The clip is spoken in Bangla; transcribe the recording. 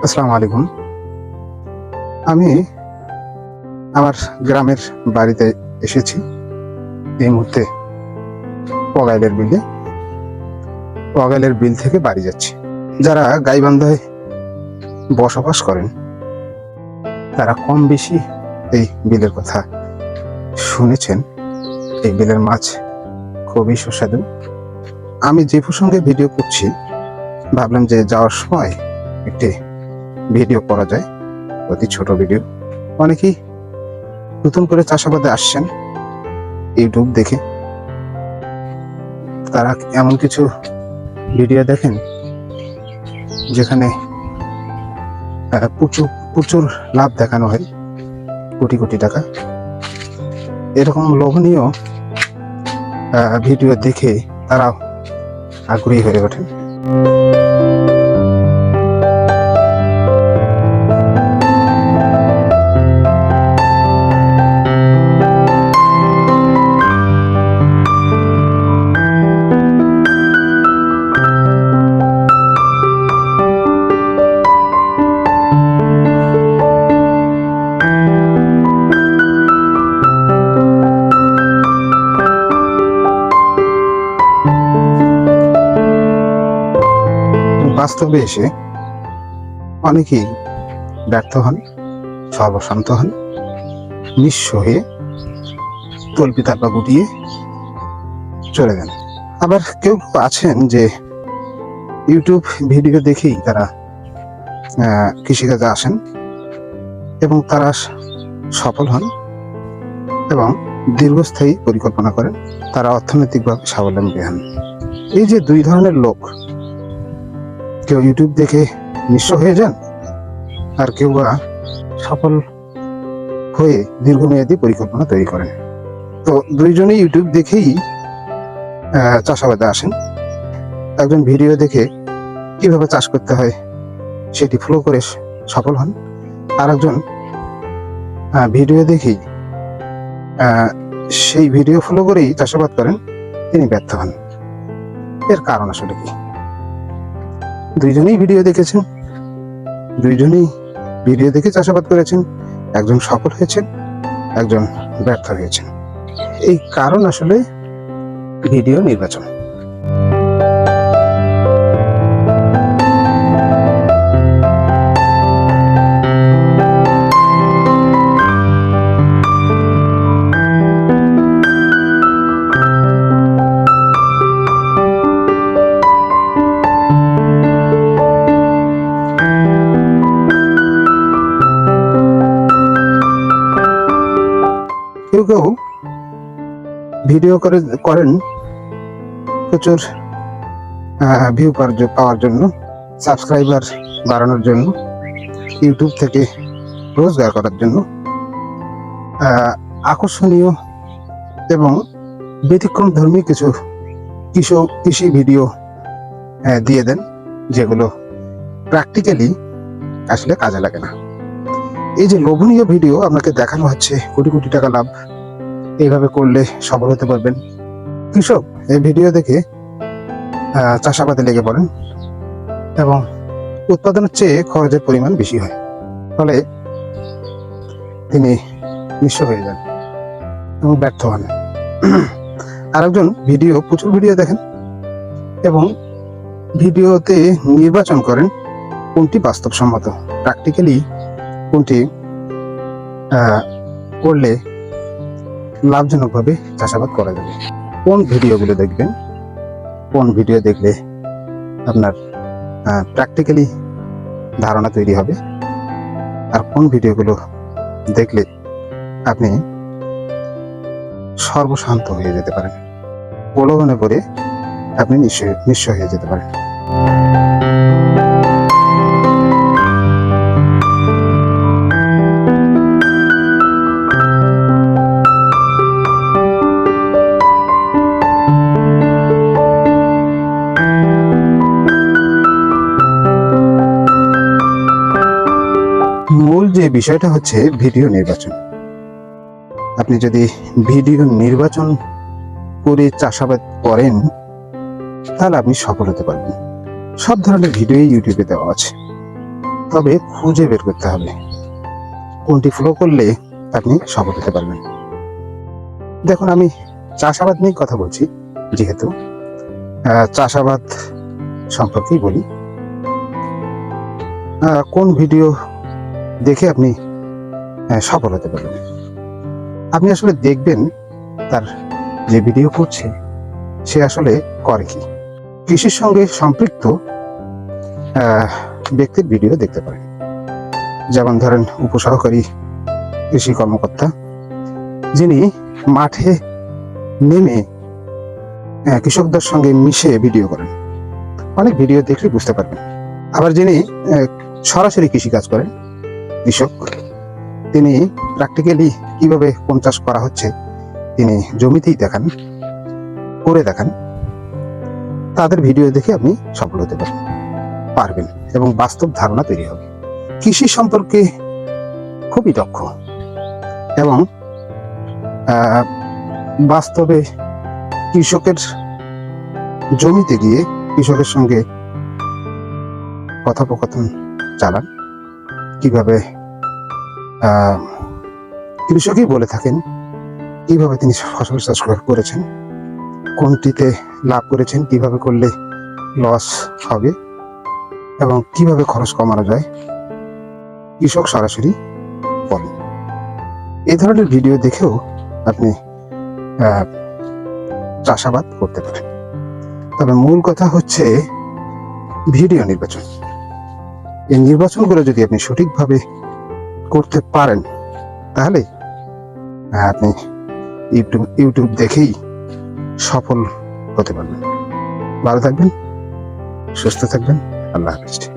আসসালামু আলাইকুম। আমি আমার গ্রামের বাড়িতে এসেছি এই মুহূর্তে। পগাইলের বিল থেকে বাড়ি যাচ্ছি। যারা গাইবান্ধায় বসবাস করেন তারা কম বেশি এই বিলের কথা শুনেছেন। এই বিলের মাছ খুবই সুস্বাদু। আমি যে প্রসঙ্গে ভিডিও করছি ভাবলাম যে যাওয়ার সময় একটি ভিডিও করা যায়, অতি ছোট ভিডিও। অনেকেই নতুন করে চাষাবাদে আসছেন ইউটিউব দেখে, তারা এমন কিছু ভিডিও দেখেন যেখানে প্রচুর প্রচুর লাভ দেখানো হয়, কোটি কোটি টাকা। এরকম লোভনীয় ভিডিও দেখে তারা আগ্রহী হয়ে ওঠেন। বাস্তবে এসে অনেকেই ব্যর্থ হন, সর্বশান্ত হন, নিঃস্ব হয়ে তল্পিতাল্পা গুটিয়ে চলে যান। আবার কেউ কেউ আছেন যে ইউটিউব ভিডিও দেখেই তারা কৃষিকাজে আসেন এবং তারা সফল হন এবং দীর্ঘস্থায়ী পরিকল্পনা করেন, তারা অর্থনৈতিকভাবে স্বাবলম্বী হন। এই যে দুই ধরনের লোক, কেউ ইউটিউব দেখে নিঃস্ব হয়ে যান আর কেউ বা সফল হয়ে দীর্ঘমেয়াদী পরিকল্পনা তৈরি করেন। তো দুইজনেই ইউটিউব দেখেই চাষাবাদে আসেন। একজন ভিডিও দেখে কিভাবে চাষ করতে হয় সেটি ফলো করে সফল হন, আর একজন ভিডিও দেখেই সেই ভিডিও ফলো করেই চাষাবাদ করেন, তিনি ব্যর্থ হন। এর কারণ আসলে কি? দুইজনেই ভিডিও দেখেছেন, দুইজনেই ভিডিও দেখে চাষাবাদ করেছেন, একজন সফল হয়েছেন, একজন ব্যর্থ হয়েছেন। এই কারণ আসলে ভিডিও নির্বাচন। কেউ কেউ ভিডিও করেন প্রচুর ভিউ পাওয়ার জন্য, সাবস্ক্রাইবার বাড়ানোর জন্য, ইউটিউব থেকে রোজগার করার জন্য আকর্ষণীয় এবং ব্যতিক্রম ধর্মী কিছু কৃষি ভিডিও দিয়ে দেন, যেগুলো প্র্যাকটিক্যালি আসলে কাজে লাগে না। এই যে লোভনীয় ভিডিও আপনাকে দেখানো হচ্ছে, কোটি কোটি টাকা লাভ, এইভাবে করলে সফল হতে পারবেন, কৃষক এই ভিডিও দেখে চাষাবাদে লেগে পড়েন এবং উৎপাদনের চেয়ে খরচের পরিমাণ বেশি হয়, ফলে তিনি নিঃস্ব হয়ে যান এবং ব্যর্থ হন। আরেকজন প্রচুর ভিডিও দেখেন এবং ভিডিওতে নির্বাচন করেন কোনটি বাস্তবসম্মত, প্র্যাকটিক্যালি কোনটি করলে লাভজনকভাবে চাষাবাদ করা যাবে। কোন ভিডিওগুলো দেখবেন, কোন ভিডিও দেখলে আপনার প্র্যাকটিক্যালি ধারণা তৈরি হবে, আর কোন ভিডিওগুলো দেখলে আপনি সর্বশান্ত হয়ে যেতে পারেন, প্রলোভনে পড়ে আপনি নিঃস্ব হয়ে যেতে পারেন। মূল যে বিষয়টা হচ্ছে ভিডিও নির্বাচন। আপনি যদি ভিডিও নির্বাচন করে চাষাবাদ করেন তাহলে আপনি সফল হতে পারবেন। সব ধরনের ভিডিও ইউটিউবে দেওয়া আছে, তবে খুঁজে বের করতে হবে কোনটি ফলো করলে আপনি সফল হতে পারবেন। দেখুন, আমি চাষাবাদ নিয়ে কথা বলছি, যেহেতু চাষাবাদ সম্পর্কেই বলি। কোন ভিডিও দেখে আপনি সফল হতে পারবেন? আপনি আসলে দেখবেন তার যে ভিডিও করছে সে আসলে করে কি। কৃষির সঙ্গে সম্পৃক্ত ব্যক্তির ভিডিও দেখতে পারেন, যেমন ধরেন উপসহকারী কৃষি কর্মকর্তা, যিনি মাঠে নেমে কৃষকদের সঙ্গে মিশে ভিডিও করেন। অনেক ভিডিও দেখলে বুঝতে পারবেন। আবার যিনি সরাসরি কৃষি কাজ করেন, কৃষক, তিনি প্র্যাকটিক্যালি কিভাবে কোন চাষ করা হচ্ছে তিনি জমিতেই করে দেখান। তাদের ভিডিও দেখে আপনি সফল হতে পারবেন এবং বাস্তব ধারণা তৈরি হবে। কৃষি সম্পর্কে খুবই দক্ষ এবং বাস্তবে কৃষকের জমিতে গিয়ে কৃষকের সঙ্গে কথোপকথন চালান। কিভাবে কৃষকই বলে থাকেন কিভাবে তিনি ফসল চাষ করেছেন, কোনটিতে লাভ করেছেন, কিভাবে করলে লস হবে এবং কিভাবে খরচ কমানো যায়, কৃষক সরাসরি বলেন। এই ধরনের ভিডিও দেখেও আপনি চাষাবাদ করতে পারেন। তবে মূল কথা হচ্ছে ভিডিও নির্বাচন। এই নির্বাচনগুলো যদি আপনি সঠিকভাবে করতে পারেন তাহলে আপনি ইউটিউব দেখেই সফল হতে পারবেন। ভালো থাকবেন, সুস্থ থাকবেন। আল্লাহ হাফেজ।